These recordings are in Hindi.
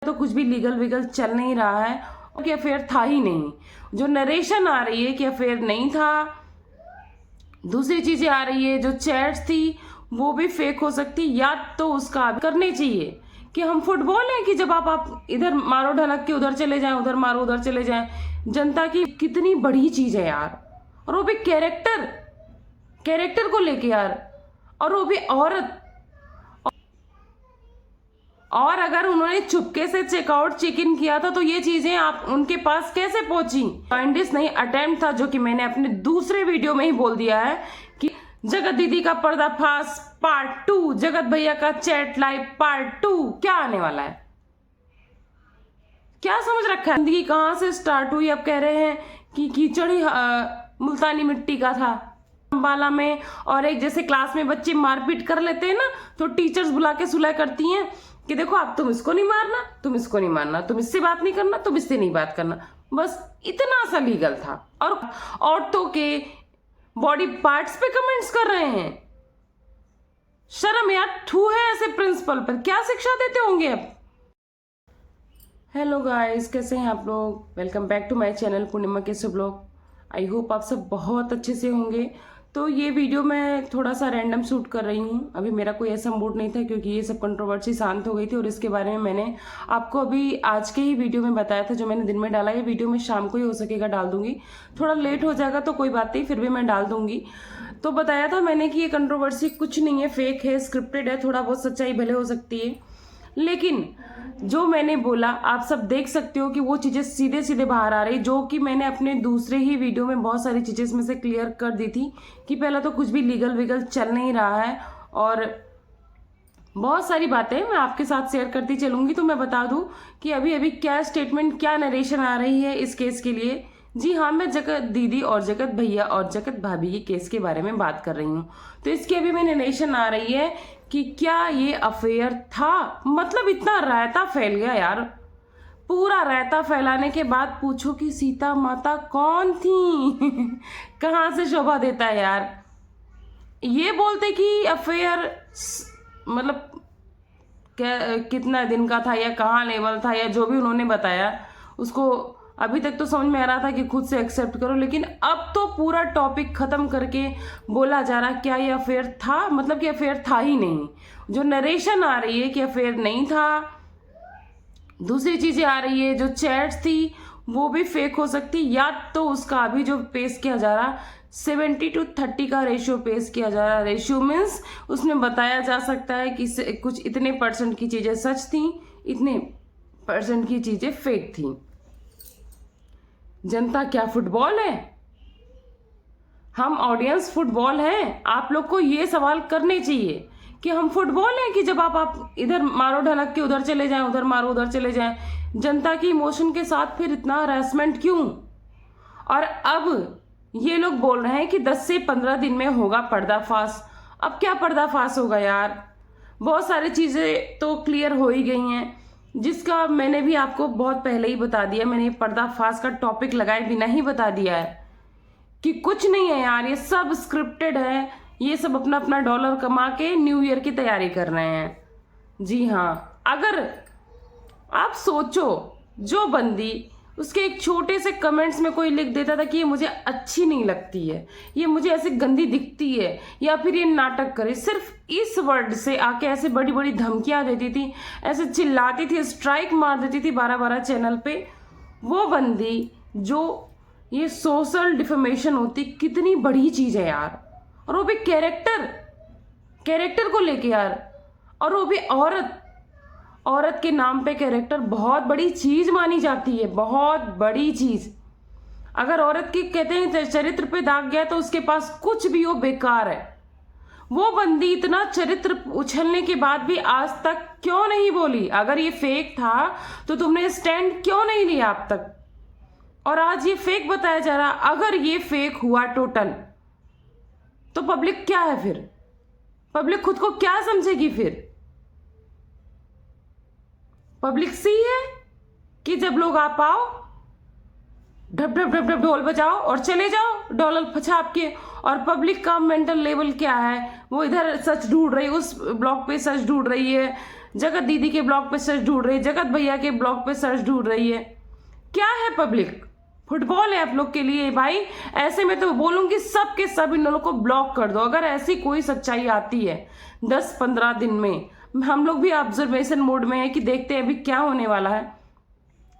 तो कुछ भी लीगल विगल चल नहीं रहा है और कि अफेयर था ही नहीं। जो नरेशन आ रही है कि अफेयर नहीं था, दूसरी चीजें आ रही है, जो चैट्स थी वो भी फेक हो सकती, या तो उसका करने चाहिए कि हम फुटबॉल हैं कि जब आप इधर मारो ढलक के उधर चले जाएं, उधर मारो उधर चले जाएं। जनता की कितनी बड़ी चीज है यार, और वो भी कैरेक्टर को लेके यार, और वो भी औरत। और अगर उन्होंने चुपके से चेकआउट चेक इन किया था तो ये चीजें आप उनके पास कैसे पहुंची? काइंडनेस नहीं, अटेम्प्ट था, जो कि मैंने अपने दूसरे वीडियो में ही बोल दिया है कि जगत दीदी का पर्दाफाश पार्ट 2, जगत भैया का चैट लाइव पार्ट 2 क्या आने वाला है? क्या समझ रखा है? जिंदगी कहां से स्टार्ट हुई? अब कह रहे हैं कि कीचड़ ही मुल्तानी मिट्टी का था अम्बाला में। और एक जैसे क्लास में बच्चे मारपीट कर लेते हैं ना, तो टीचर्स बुला के सुलह करती हैं कि देखो अब तुम इसको नहीं मारना, तुम इसको नहीं मारना, तुम इससे बात नहीं करना, तुम इससे नहीं बात करना। बस इतना सा लीगल था। और औरतों के बॉडी पार्ट्स पे कमेंट्स कर रहे हैं। शर्म यार, ठू है ऐसे प्रिंसिपल पर, क्या शिक्षा देते होंगे अब? हेलो गाइस, कैसे हैं आप लोग? Welcome back to my channel Purnima Keshav blog. I hope आप सब बहुत अच्छे से होंगे। तो ये वीडियो मैं थोड़ा सा रैंडम शूट कर रही हूँ। अभी मेरा कोई ऐसा मूड नहीं था, क्योंकि ये सब कंट्रोवर्सी शांत हो गई थी और इसके बारे में मैंने आपको अभी आज के ही वीडियो में बताया था, जो मैंने दिन में डाला। ये वीडियो मैं शाम को ही हो सकेगा डाल दूंगी, थोड़ा लेट हो जाएगा तो कोई बात नहीं, फिर भी मैं डाल दूंगी। तो बताया था मैंने कि ये कंट्रोवर्सी कुछ नहीं है, फेक है, स्क्रिप्टेड है, थोड़ा बहुत सच्चाई भले हो सकती है, लेकिन जो मैंने बोला आप सब देख सकते हो कि वो चीजें सीधे सीधे बाहर आ रही, जो कि मैंने अपने दूसरे ही वीडियो में बहुत सारी चीजें इसमें से क्लियर कर दी थी कि पहला तो कुछ भी लीगल विगल चल नहीं रहा है, और बहुत सारी बातें मैं आपके साथ शेयर करती चलूंगी। तो मैं बता दूं कि अभी अभी क्या स्टेटमेंट, क्या नरेशन आ रही है इस केस के लिए। जी हाँ, मैं जगत दीदी और जगत भैया और जगत भाभी के केस के बारे में बात कर रही हूँ। तो इसकी अभी में नरेशन आ रही है कि क्या ये अफेयर था। मतलब इतना रायता फैल गया यार। पूरा रायता फैलाने के बाद पूछो कि सीता माता कौन थी? कहाँ से शोभा देता है यार। ये बोलते कि अफेयर मतलब कितना दिन का था या कहाँ लेवल था या जो भी उन्होंने बताया, उसको अभी तक तो समझ में आ रहा था कि खुद से एक्सेप्ट करो, लेकिन अब तो पूरा टॉपिक खत्म करके बोला जा रहा क्या ये अफेयर था, मतलब कि अफेयर था ही नहीं। जो नरेशन आ रही है कि अफेयर नहीं था, दूसरी चीजें आ रही है, जो चैट्स थी वो भी फेक हो सकती, या तो उसका अभी जो पेश किया जा रहा 70-30 का रेशियो पेश किया जा रहा। रेशियो मीन्स उसमें बताया जा सकता है कि कुछ इतने परसेंट की चीजें सच थी, इतने परसेंट की चीजें फेक थी। जनता क्या फुटबॉल है? हम ऑडियंस फुटबॉल हैं? आप लोग को ये सवाल करने चाहिए कि हम फुटबॉल हैं कि जब आप इधर मारो ढलक के उधर चले जाएं, उधर मारो उधर चले जाएं। जनता की इमोशन के साथ फिर इतना हरासमेंट क्यों? और अब ये लोग बोल रहे हैं कि 10 से 15 दिन में होगा पर्दाफाश। अब क्या पर्दाफाश होगा यार? बहुत सारी चीजें तो क्लियर हो ही गई हैं, जिसका मैंने भी आपको बहुत पहले ही बता दिया। मैंने पर्दाफाश का टॉपिक लगाए बिना ही बता दिया है कि कुछ नहीं है यार, ये सब स्क्रिप्टेड है। ये सब अपना अपना डॉलर कमा के न्यू ईयर की तैयारी कर रहे हैं। जी हाँ, अगर आप सोचो, जो बंदी उसके एक छोटे से कमेंट्स में कोई लिख देता था कि ये मुझे अच्छी नहीं लगती है, ये मुझे ऐसे गंदी दिखती है, या फिर ये नाटक करे, सिर्फ इस वर्ड से आके ऐसे बड़ी बड़ी धमकियां देती थी, ऐसे चिल्लाती थी, स्ट्राइक मार देती थी 12-12 चैनल पे, वो बंदी, जो ये सोशल डिफेमेशन होती, कितनी बड़ी चीज है यार। और वो भी कैरेक्टर को लेके यार, और वो भी औरत के नाम पे कैरेक्टर बहुत बड़ी चीज मानी जाती है, बहुत बड़ी चीज। अगर औरत की कहते हैं चरित्र पे दाग गया तो उसके पास कुछ भी हो बेकार है। वो बंदी इतना चरित्र उछलने के बाद भी आज तक क्यों नहीं बोली? अगर ये फेक था तो तुमने स्टैंड क्यों नहीं लिया अब तक? और आज ये फेक बताया जा रहा। अगर ये फेक हुआ टोटल, तो पब्लिक क्या है फिर? पब्लिक खुद को क्या समझेगी फिर? पब्लिक सी है कि जब लोग आप आओ ढप ढप ढप ढप ढोल बजाओ और चले जाओ डॉलर छाप के। और पब्लिक का मेंटल लेवल क्या है, वो इधर सच ढूंढ रही है, उस ब्लॉग पे सच ढूंढ रही है, जगत दीदी के ब्लॉग पे सच ढूंढ रही है, जगत भैया के ब्लॉग पे सच ढूंढ रही है। क्या है पब्लिक? फुटबॉल है आप लोग के लिए भाई। ऐसे में तो बोलूंगी सब के सब इन लोगों को ब्लॉक कर दो। अगर ऐसी कोई सच्चाई आती है 10-15 दिन में, हम लोग भी ऑब्जर्वेशन मोड में है कि देखते हैं अभी क्या होने वाला है।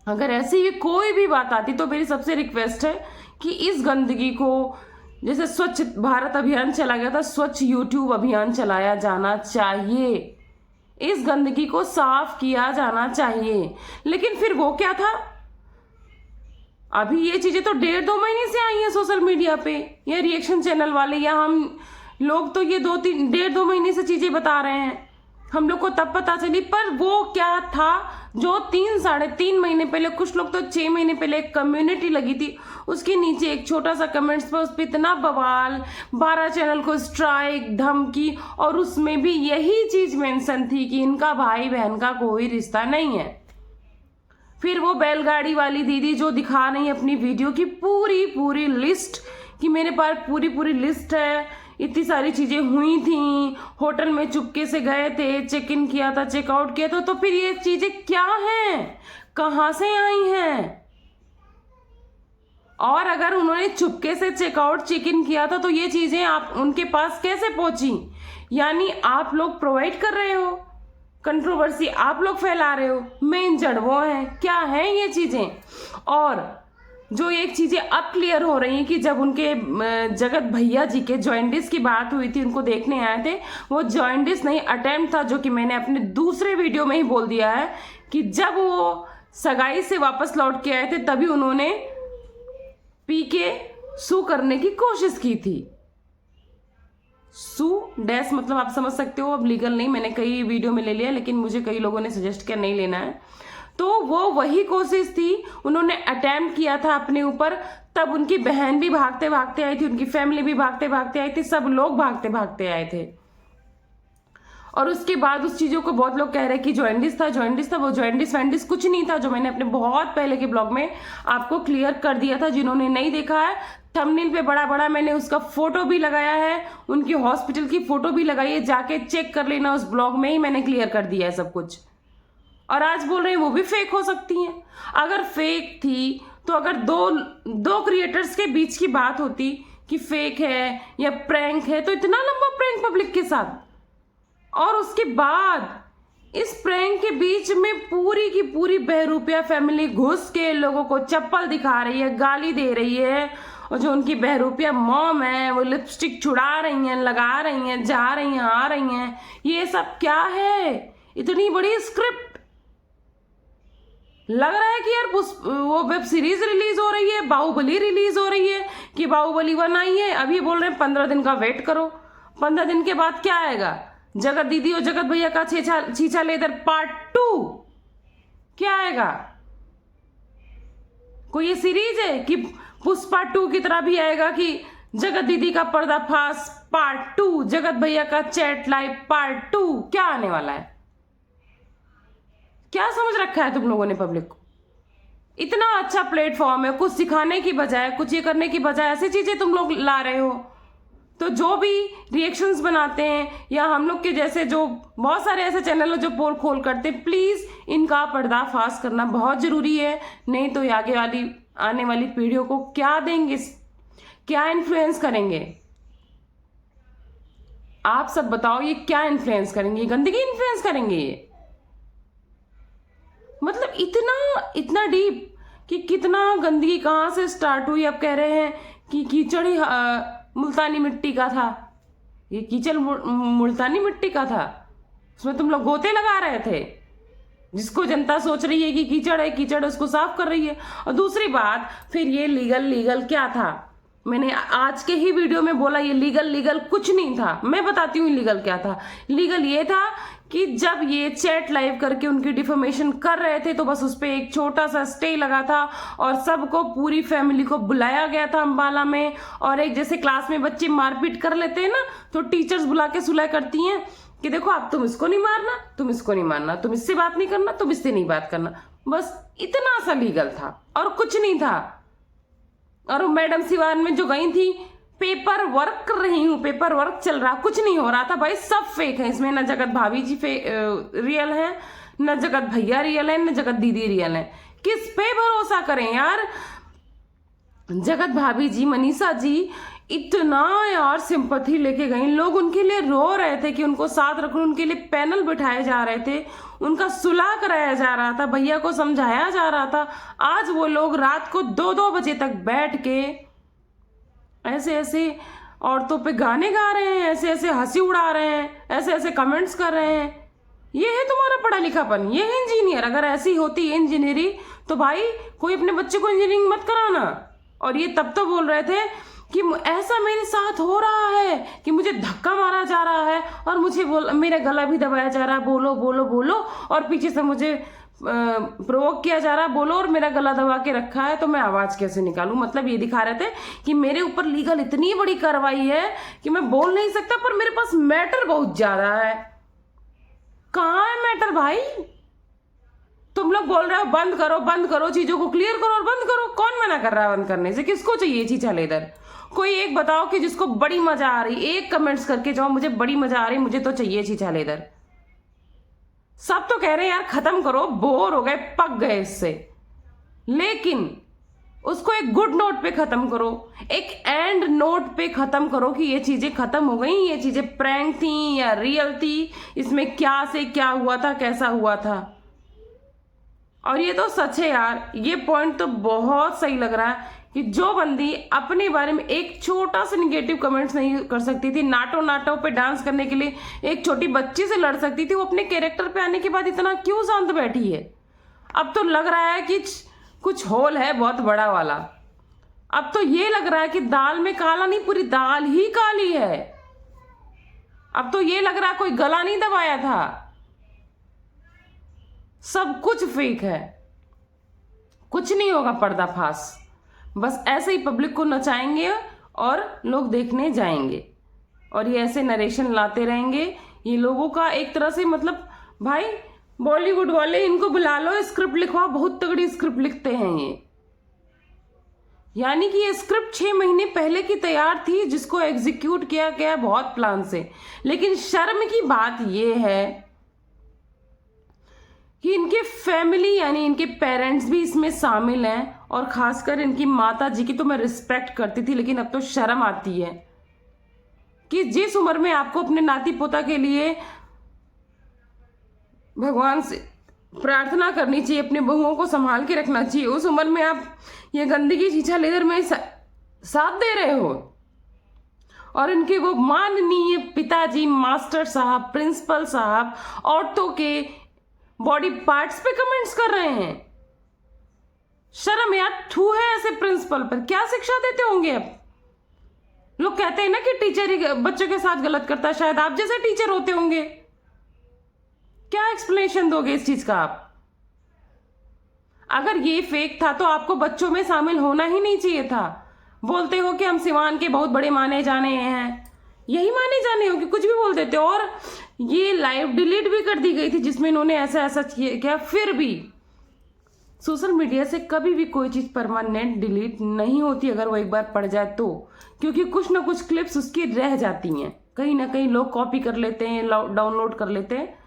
अगर ऐसी भी कोई भी बात आती तो मेरी सबसे रिक्वेस्ट है कि इस गंदगी को, जैसे स्वच्छ भारत अभियान चला गया था, स्वच्छ यूट्यूब अभियान चलाया जाना चाहिए। इस गंदगी को साफ किया जाना चाहिए। लेकिन फिर वो क्या था, अभी ये चीजें तो 1.5-2 महीने से आई हैं सोशल मीडिया पे, या रिएक्शन चैनल वाले या हम लोग तो ये 1.5-2 महीने से चीजें बता रहे हैं। हम लोग को तब पता चली, पर वो क्या था जो 3-3.5 महीने पहले, कुछ लोग तो 6 महीने पहले एक कम्युनिटी लगी थी, उसके नीचे एक छोटा सा कमेंट्स पर उस पर इतना बवाल, 12 चैनल को स्ट्राइक, धमकी, और उसमें भी यही चीज मेंशन थी कि इनका भाई बहन का कोई रिश्ता नहीं है। फिर वो बैलगाड़ी वाली दीदी जो दिखा रही है अपनी वीडियो की पूरी लिस्ट, कि मेरे पास पूरी लिस्ट है, इतनी सारी चीजें हुई थी, होटल में चुपके से गए थे, चेक इन किया था, चेकआउट किया था, तो फिर ये चीजें क्या हैं, कहां से आई हैं? और अगर उन्होंने चुपके से चेकआउट चेक इन किया था तो ये चीजें आप उनके पास कैसे पहुंची? यानी आप लोग प्रोवाइड कर रहे हो, कंट्रोवर्सी आप लोग फैला रहे हो, मेन जड़ वो है। क्या है ये चीजें? और जो एक चीजें अब क्लियर हो रही हैं कि जब उनके जगत भैया जी के जॉइंटिस की बात हुई थी, उनको देखने आए थे, वो जॉइंटिस नहीं अटेम्प्ट था, जो कि मैंने अपने दूसरे वीडियो में ही बोल दिया है कि जब वो सगाई से वापस लौट के आए थे तभी उन्होंने पी के सू करने की कोशिश की थी। सू डैश मतलब आप समझ सकते हो, अब लीगल नहीं, मैंने कई वीडियो में ले लिया, लेकिन मुझे कई लोगों ने सजेस्ट किया नहीं लेना है। तो वो वही कोशिश थी, उन्होंने अटेम्प्ट किया था अपने ऊपर। तब उनकी बहन भी भागते भागते आई थी, उनकी फैमिली भी भागते भागते आई थी, सब लोग भागते भागते आए थे। और उसके बाद उस चीजों को बहुत लोग कह रहे हैं कि जॉइंटिस था। वो जॉइंटिस वैंटिस कुछ नहीं था, जो मैंने अपने बहुत पहले के ब्लॉग में आपको क्लियर कर दिया था। जिन्होंने नहीं देखा है, थंबनेल पे बड़ा मैंने उसका फोटो भी लगाया है, उनकी हॉस्पिटल की फोटो भी लगाई है, जाके चेक कर लेना, उस ब्लॉग में ही मैंने क्लियर कर दिया है सब कुछ। और आज बोल रहे हैं वो भी फेक हो सकती हैं। अगर फेक थी तो अगर दो क्रिएटर्स के बीच की बात होती कि फेक है या प्रैंक है, तो इतना लंबा प्रैंक पब्लिक के साथ, और उसके बाद इस प्रैंक के बीच में पूरी की पूरी बहरूपिया फैमिली घुस के लोगों को चप्पल दिखा रही है, गाली दे रही है, और जो उनकी बहरूपिया मॉम है वो लिपस्टिक छुड़ा रही हैं, लगा रही हैं, जा रही हैं, आ रही हैं। ये सब क्या है? इतनी बड़ी स्क्रिप्ट। लग रहा है कि यार वो वेब सीरीज रिलीज हो रही है, बाहुबली रिलीज हो रही है, कि बाहुबली 1 आई है, अभी बोल रहे हैं 15 दिन का वेट करो। 15 दिन के बाद क्या आएगा? जगत दीदी और जगत भैया का छीछा लेदर पार्ट 2 क्या आएगा? कोई ये सीरीज है कि पुष्पा 2 की तरह भी आएगा कि जगत दीदी का पर्दाफाश पार्ट 2, जगत भैया का चैट लाइव पार्ट 2? क्या आने वाला है? क्या समझ रखा है तुम लोगों ने पब्लिक को? इतना अच्छा प्लेटफॉर्म है, कुछ सिखाने की बजाय, कुछ ये करने की बजाय ऐसी चीजें तुम लोग ला रहे हो। तो जो भी रिएक्शंस बनाते हैं या हम लोग के जैसे जो बहुत सारे ऐसे चैनल जो पोल खोल करते हैं, प्लीज इनका पर्दाफाश करना बहुत जरूरी है। नहीं तो आने वाली पीढ़ियों को क्या देंगे, क्या इन्फ्लुएंस करेंगे? आप सब बताओ, ये क्या इन्फ्लुएंस करेंगे? गंदगी इन्फ्लुएंस करेंगे ये? मतलब इतना डीप कि कितना गंदगी कहाँ से स्टार्ट हुई। अब कह रहे हैं कि कीचड़ ही मुल्तानी मिट्टी का था। ये कीचड़ मुल्तानी मिट्टी का था, उसमें तुम लोग गोते लगा रहे थे, जिसको जनता सोच रही है कि कीचड़ है, कीचड़ उसको साफ कर रही है। और दूसरी बात, फिर ये लीगल क्या था? मैंने आज के ही वीडियो में बोला ये लीगल कुछ नहीं था। मैं बताती हूँ लीगल क्या था। लीगल ये था कि जब ये चैट लाइव करके उनकी डिफेमेशन कर रहे थे तो बस उस पर एक छोटा सा स्टे लगा था और सबको, पूरी फैमिली को बुलाया गया था अम्बाला में। और एक जैसे क्लास में बच्चे मारपीट कर लेते हैं ना, तो टीचर्स बुला के सुलह करती हैं कि देखो आप, तुम इसको नहीं मारना, तुम इसको नहीं मारना, तुम इससे बात नहीं करना, तुम इससे नहीं बात करना। बस इतना सा लीगल था और कुछ नहीं था। और मैडम सिवान में जो गई थी, पेपर वर्क कर रही हूँ, पेपर वर्क चल रहा, कुछ नहीं हो रहा था भाई, सब फेक है इसमें। न जगत भाभी जी रियल है, न जगत भैया रियल है, न जगत दीदी रियल है। किस पे भरोसा करें यार। जगत भाभी जी, मनीषा जी इतना यार सिंपैथी लेके गई, लोग उनके लिए रो रहे थे कि उनको साथ रखो, उनके लिए पैनल बिठाए जा रहे थे, उनका सुलह कराया जा रहा था, भैया को समझाया जा रहा था। आज वो लोग रात को 2-2 बजे तक बैठ के ऐसे ऐसे औरतों पे गाने गा रहे हैं, ऐसे ऐसे हंसी उड़ा रहे हैं, ऐसे ऐसे कमेंट्स कर रहे हैं। ये है तुम्हारा पढ़ा लिखापन, ये है इंजीनियर। अगर ऐसी होती है इंजीनियरिंग तो भाई कोई अपने बच्चे को इंजीनियरिंग मत कराना। और ये तब तो बोल रहे थे कि ऐसा मेरे साथ हो रहा है कि मुझे धक्का मारा जा रहा है और मुझे मेरा गला भी दबाया जा रहा है, बोलो बोलो बोलो, और पीछे से मुझे प्रोवोक किया जा रहा है, बोलो, और मेरा गला दबा के रखा है तो मैं आवाज कैसे निकालूं। मतलब ये दिखा रहे थे कि मेरे ऊपर लीगल इतनी बड़ी कार्रवाई है कि मैं बोल नहीं सकता, पर मेरे पास मैटर बहुत ज्यादा है। कहाँ है मैटर भाई? तुम लोग बोल रहे हो बंद करो बंद करो, चीजों को क्लियर करो और बंद करो। कौन मना कर रहा है बंद करने से? किसको चाहिए चीचा लेदर? कोई एक बताओ कि जिसको बड़ी मजा आ रही, एक कमेंट्स करके जाओ मुझे बड़ी मजा आ रही, मुझे तो चाहिए चीचा लेदर। सब तो कह रहे हैं यार खत्म करो, बोर हो गए, पक गए इससे, लेकिन उसको एक गुड नोट पे खत्म करो, एक एंड नोट पे खत्म करो कि ये चीजें खत्म हो गई, ये चीजें प्रैंक थी या रियल थी, इसमें क्या से क्या हुआ था, कैसा हुआ था। और ये तो सच है यार, ये पॉइंट तो बहुत सही लग रहा है कि जो बंदी अपने बारे में एक छोटा सा निगेटिव कमेंट्स नहीं कर सकती थी, नाटो नाटो पे डांस करने के लिए एक छोटी बच्ची से लड़ सकती थी, वो अपने कैरेक्टर पे आने के बाद इतना क्यों शांत बैठी है? अब तो लग रहा है कि कुछ होल है बहुत बड़ा वाला। अब तो ये लग रहा है कि दाल में काला नहीं, पूरी दाल ही काली है। अब तो ये लग रहा है कोई गला नहीं दबाया था, सब कुछ फेक है, कुछ नहीं होगा पर्दाफाश। बस ऐसे ही पब्लिक को नचाएंगे और लोग देखने जाएंगे, और ये ऐसे नरेशन लाते रहेंगे। ये लोगों का एक तरह से मतलब, भाई बॉलीवुड वाले इनको बुला लो, स्क्रिप्ट लिखवाओ, बहुत तगड़ी स्क्रिप्ट लिखते हैं ये। यानी कि ये स्क्रिप्ट 6 महीने पहले की तैयार थी, जिसको एग्जीक्यूट किया गया बहुत प्लान से। लेकिन शर्म की बात ये है कि इनके फैमिली यानी इनके पेरेंट्स भी इसमें शामिल हैं, और खासकर इनकी माता जी की तो मैं रिस्पेक्ट करती थी, लेकिन अब तो शर्म आती है कि जिस उम्र में आपको अपने नाती पोता के लिए भगवान से प्रार्थना करनी चाहिए, अपने बहुओं को संभाल के रखना चाहिए, उस उम्र में आप ये गंदगी चीचा लेदर में साथ दे रहे हो। और इनके वो माननीय पिताजी मास्टर साहब, प्रिंसिपल साहब औरतों के बॉडी पार्ट्स पे कमेंट्स कर रहे हैं। शर्म यार, थू है ऐसे प्रिंसिपल पर, क्या शिक्षा देते होंगे? अब लोग कहते हैं ना कि टीचर ही बच्चों के साथ गलत करता है, शायद आप जैसे टीचर होते होंगे। क्या एक्सप्लेनेशन दोगे इस चीज का आप? अगर ये फेक था तो आपको बच्चों में शामिल होना ही नहीं चाहिए था। बोलते हो कि हम सिवान के बहुत बड़े माने जाने हैं, यही माने जाने हो कि कुछ भी बोल देते हो। और ये लाइव डिलीट भी कर दी गई थी जिसमें इन्होंने ऐसा ऐसा किया। फिर भी सोशल मीडिया से कभी भी कोई चीज परमानेंट डिलीट नहीं होती अगर वो एक बार पड़ जाए तो, क्योंकि कुछ ना कुछ क्लिप्स उसकी रह जाती हैं, कहीं ना कहीं लोग कॉपी कर लेते हैं, डाउनलोड कर लेते हैं।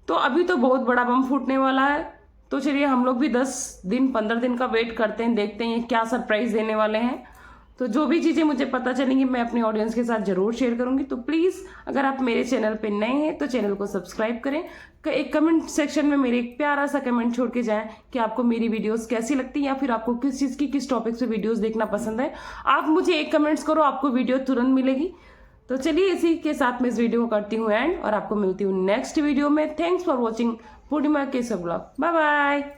तो अभी तो बहुत बड़ा बम फूटने वाला है, तो चलिए हम लोग भी 10 दिन 15 दिन का वेट करते हैं, देखते हैं क्या सरप्राइज देने वाले हैं। तो जो भी चीज़ें मुझे पता चलेंगी मैं अपने ऑडियंस के साथ जरूर शेयर करूंगी। तो प्लीज़ अगर आप मेरे चैनल पे नए हैं तो चैनल को सब्सक्राइब करें, एक कमेंट सेक्शन में मेरे एक प्यारा सा कमेंट छोड़ के जाएं कि आपको मेरी वीडियोस कैसी लगती है, या फिर आपको किस चीज़ की किस टॉपिक पे वीडियोस देखना पसंद है। आप मुझे एक कमेंट्स करो, आपको वीडियो तुरंत मिलेगी। तो चलिए इसी के साथ मैं इस वीडियो को करती हूँ एंड, और आपको मिलती हूँ नेक्स्ट वीडियो में। Thanks for watching Purnima Keshav blog. Bye bye.